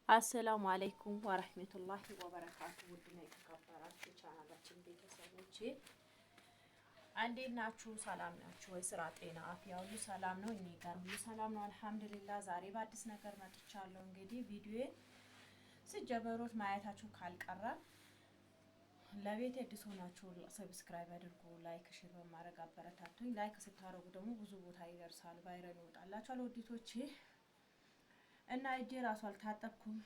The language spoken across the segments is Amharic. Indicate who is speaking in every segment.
Speaker 1: አሰላሙ አለይኩም ወራህመቱላሂ ወበረካቱ። ውድና የተከበራችሁ ቻናላችን ቤተሰቦቼ እንዴት ናችሁ? ሰላም ናችሁ ወይ? ስራ፣ ጤና፣ አፍያ ሁሉ ሰላም ነው? እኔ ጋር ሁሉ ሰላም ነው አልሐምዱሊላህ። ዛሬ በአዲስ ነገር መጥቻለሁ። እንግዲህ ቪዲዮዬን ስጀመሩት ማየታችሁ ካልቀረ ለቤት አዲስ ሆናችሁ ሰብስክራይብ አድርጉ፣ ላይክ ሼር በማድረግ አበረታቱኝ። ላይክ ስታረጉ ደግሞ ብዙ ቦታ ይደርሳል፣ ቫይራል ይወጣላችኋል ውዲቶቼ። እና እጄ ራሱ አልታጠብኩም።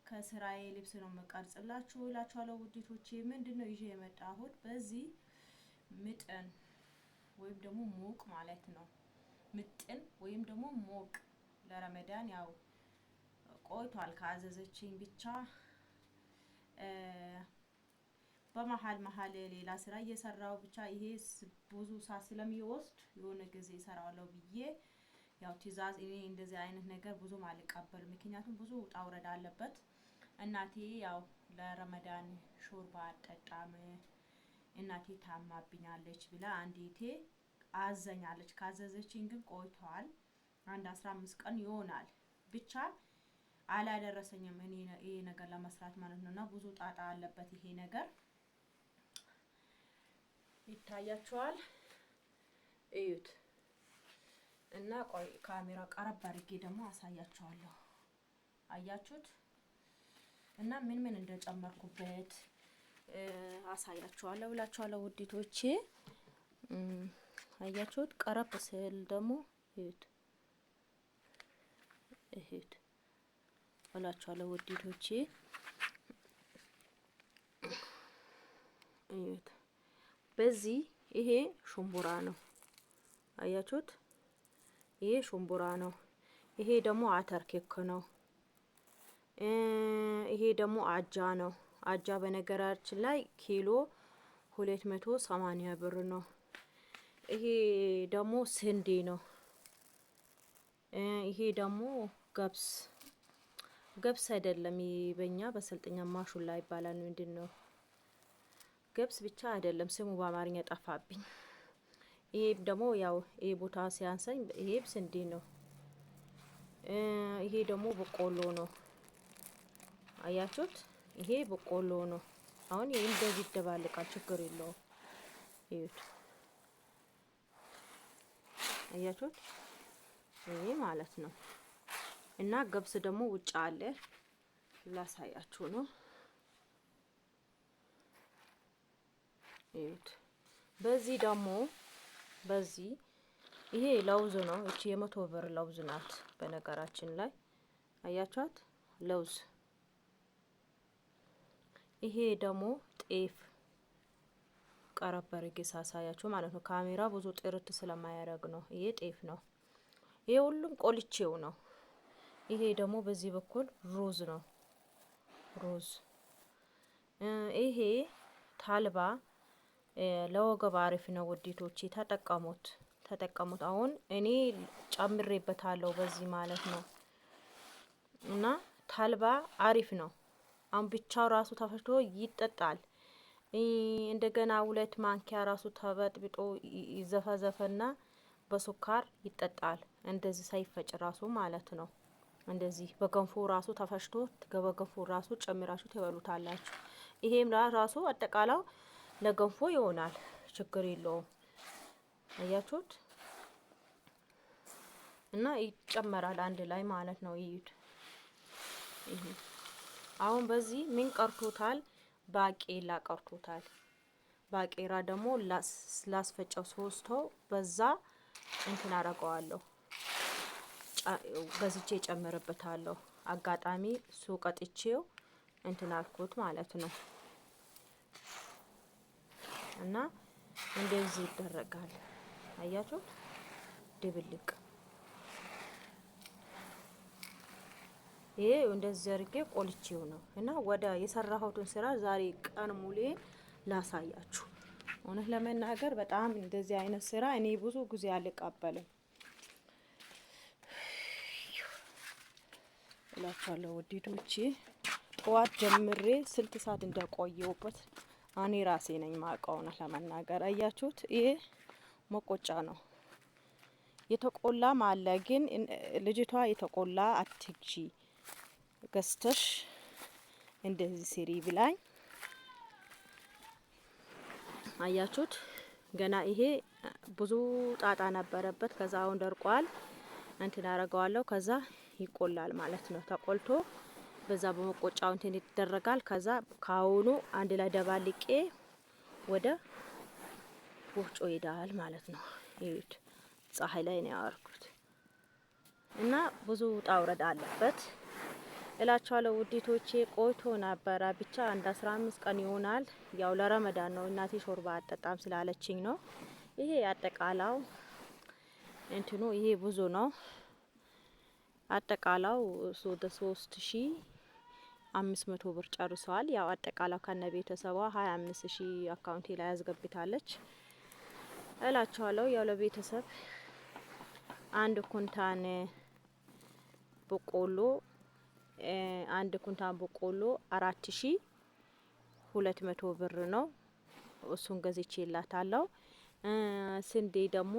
Speaker 1: ከስራዬ ልብስ ነው መቀርጽላችሁ እላችኋለሁ ውዲቶቼ። ምንድነው ይዤ የመጣሁት በዚህ ምጥን ወይም ደግሞ ሞቅ ማለት ነው። ምጥን ወይም ደግሞ ሞቅ ለረመዳን ያው ቆይቷል ካዘዘችኝ ብቻ በመሀል ሌላ ስራ እየሰራው ብቻ ይሄ ብዙ ሰዓት ስለሚወስድ የሆነ ጊዜ እሰራዋለሁ ብዬ ያው ትዕዛዝ እኔ እንደዚህ አይነት ነገር ብዙም አልቀበልም። ምክንያቱም ብዙ ውጣ ውረድ አለበት። እናቴ ያው ለረመዳን ሾርባ አጠጣም እናቴ ታማብኛለች ብላ አንዲቴ አዘኛለች። ካዘዘችኝ ግን ቆይቷል፣ አንድ 15 ቀን ይሆናል። ብቻ አላደረሰኝም እኔ ይሄ ነገር ለመስራት ማለት ነውና ብዙ ጣጣ አለበት ይሄ ነገር። ይታያችኋል፣ እዩት። እና ቆይ ካሜራ ቀረብ አድርጌ ደግሞ አሳያችኋለሁ። አያችሁት? እና ምን እንደጨመርኩበት አሳያችኋለሁ ብላችኋለሁ ውዲቶቼ። አያችሁት? ቀረብ ስል ደግሞ እዩት ብላችኋለሁ ውዲቶቼ። እዩት። በዚህ ይሄ ሹምቡራ ነው። አያችሁት? ይሄ ሹምቡራ ነው። ይሄ ደግሞ አተር ኬክ ነው። ይሄ ደግሞ አጃ ነው። አጃ በነገራችን ላይ ኪሎ 280 ብር ነው። ይሄ ደግሞ ስንዴ ነው። ይሄ ደግሞ ገብስ አይደለም። በእኛ በስልጠኛ ማሹላ ይባላል። ምንድነው ገብስ ብቻ አይደለም፣ ስሙ በአማርኛ ጠፋብኝ። ይሄ ደግሞ ያው ይሄ ቦታ ሲያንሰኝ ይሄ ስንዴ ነው። ይሄ ደግሞ በቆሎ ነው። አያችሁት? ይሄ በቆሎ ነው። አሁን ይሄ እንደዚህ ይደባልቃል፣ ችግር የለውም። እዩት። አያችሁት? ይሄ ማለት ነው። እና ገብስ ደግሞ ውጭ አለ፣ ላሳያችሁ ነው። እዩት። በዚህ ደግሞ ይሄ ለውዝ ነው። እቺ የ100 ብር ለውዝ ናት በነገራችን ላይ አያችኋት? ለውዝ። ይሄ ደግሞ ጤፍ ቀረብ አድርጌ ሳሳያችሁ ማለት ነው። ካሜራ ብዙ ጥርት ስለማያደርግ ነው። ይሄ ጤፍ ነው። ይሄ ሁሉም ቆልቼው ነው። ይሄ ደግሞ በዚህ በኩል ሩዝ ነው። ሩዝ። ይሄ ታልባ ለወገብ አሪፍ ነው ውዲቶቼ፣ ተጠቀሙት። አሁን እኔ ጨምሬበታለሁ በዚህ ማለት ነው። እና ታልባ አሪፍ ነው። አሁን ብቻው ራሱ ተፈጭቶ ይጠጣል። እንደገና 2 ማንኪያ ራሱ ተበጥብጦ ይዘፈዘፈና በሱካር ይጠጣል። እንደዚህ ሳይፈጭ ራሱ ማለት ነው። እንደዚህ በገንፎ ራሱ ተፈጭቶ በገንፎ ራሱ ጨምራችሁ ትበሉታላችሁ። ይሄም ራሱ አጠቃላው ለገንፎ ይሆናል፣ ችግር የለውም። አያችሁት? እና ይጨመራል አንድ ላይ ማለት ነው። ይዩት። አሁን በዚህ ምን ቀርቶታል? ባቄላ ቀርቶታል። ባቄራ ደግሞ ላስፈጨው ሶስተው በዛ እንትን አረጋዋለሁ፣ ገዝቼ ጨምርበታለሁ። አጋጣሚ ሱቀጥቼው እንትን አልኩት ማለት ነው። እና እንደዚህ ይደረጋል። አያችሁ? ድብልቅ። ይሄ እንደዚህ አድርጌ ቆልቼው ነው። እና ወደ የሰራሁትን ስራ ዛሬ ቀን ሙሌ ላሳያችሁ። እውነት ለመናገር በጣም እንደዚህ አይነት ስራ እኔ ብዙ ጊዜ አልቀበልም እላችኋለሁ ውዲቶቼ። ጠዋት ጀምሬ ስልት ሰዓት እንደቆየውበት እኔ ራሴ ነኝ ማውቀው ነው ለመናገር። አያችሁት? ይሄ መቆጫ ነው። የተቆላ ማለ ግን ልጅቷ የተቆላ አትግዢ ገዝተሽ እንደዚህ ስሪ ብላኝ። አያችሁት? ገና ይሄ ብዙ ጣጣ ነበረበት። ከዛ አሁን ደርቋል። እንትን አረጋዋለሁ። ከዛ ይቆላል ማለት ነው። ተቆልቶ በዛ በመቆጫው እንትን ይደረጋል። ከዛ ካሁኑ አንድ ላይ ደባልቄ ወደ ወፍጮ ይሄዳል ማለት ነው። ይሄድ ፀሐይ ላይ ነው ያወርኩት እና ብዙ ውጣ ውረድ አለበት እላችኋለሁ ውዲቶቼ። ቆይቶ ነበረ ብቻ አንድ 15 ቀን ይሆናል። ያው ለረመዳን ነው። እናቴ ሾርባ አጠጣም ስላለችኝ ነው። ይሄ አጠቃላው እንትኑ ይሄ ብዙ ነው። አጠቃላው 3500 ብር ጨርሰዋል። ያው አጠቃላው ከነ ቤተሰቧ 25000 አካውንቴ ላይ ያስገብታለች እላችኋለሁ። ያው ለቤተሰብ አንድ ኩንታን በቆሎ 4200 ብር ነው። እሱን ገዝቼ ላታለሁ። ስንዴ ደግሞ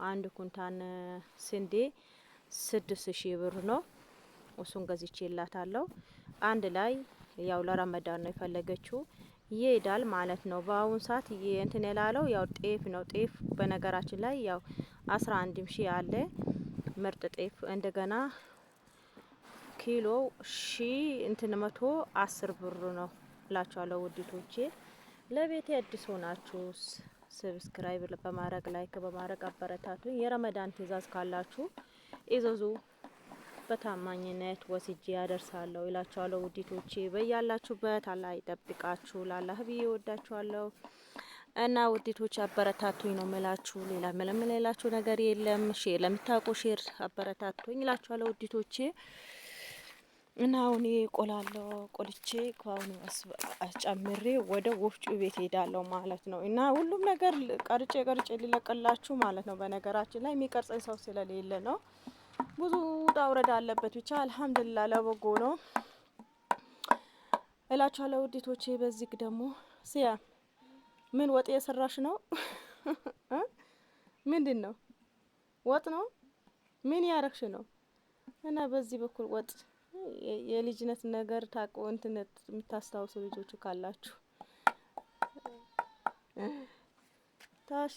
Speaker 1: አንድ ኩንታን ስንዴ 6000 ብር ነው። እሱን ገዝቼ ላታለሁ። አንድ ላይ ያው ለረመዳን ነው የፈለገችው ይሄዳል ማለት ነው። በአሁን ሰዓት እንትን ያላለው ያው ጤፍ ነው። ጤፍ በነገራችን ላይ ያው 11000 አለ ምርጥ ጤፍ። እንደገና ኪሎ 110 ብር ነው እላችኋለሁ ውዲቶቼ። ለቤቴ አዲስ ሆናችሁ ሰብስክራይብ በማድረግ ላይክ በማድረግ አበረታቱኝ። የረመዳን ትእዛዝ ካላችሁ ኢዘዙ፣ በታማኝነት ወስጄ ያደርሳለሁ እላችኋለሁ ውዲቶቼ። በያላችሁበት አላህ ይጠብቃችሁ። ላላህ ብዬ ወዳችኋለሁ እና ውዲቶቼ አበረታቱኝ ነው ምላችሁ። ሌላ ምንም ሌላችሁ ነገር የለም። ሼር ለምታውቁ ሼር አበረታቱኝ እላችኋለሁ ውዲቶቼ። እና አሁን ቆላለሁ። ቆልቼ ከአሁኑ አስጨምሬ ወደ ወፍጮ ቤት ሄዳለሁ ማለት ነው። እና ሁሉም ነገር ቀርጬ ሊለቅላችሁ ማለት ነው። በነገራችን ላይ የሚቀርጸኝ ሰው ስለሌለ ነው። ብዙ ውጣ ውረድ አለበት። ብቻ አልሐምዱሊላህ ለበጎ ነው እላችኋለሁ ውዲቶቼ። በዚህ ደግሞ ሲያ ምን ወጥ የሰራሽ ነው? ምንድን ነው? ወጥ ነው? ምን ያረክሽ ነው? እና በዚህ በኩል ወጥ የልጅነት ነገር ታቆ እንትን የምታስታውሱ ልጆቹ ካላችሁ ታሽ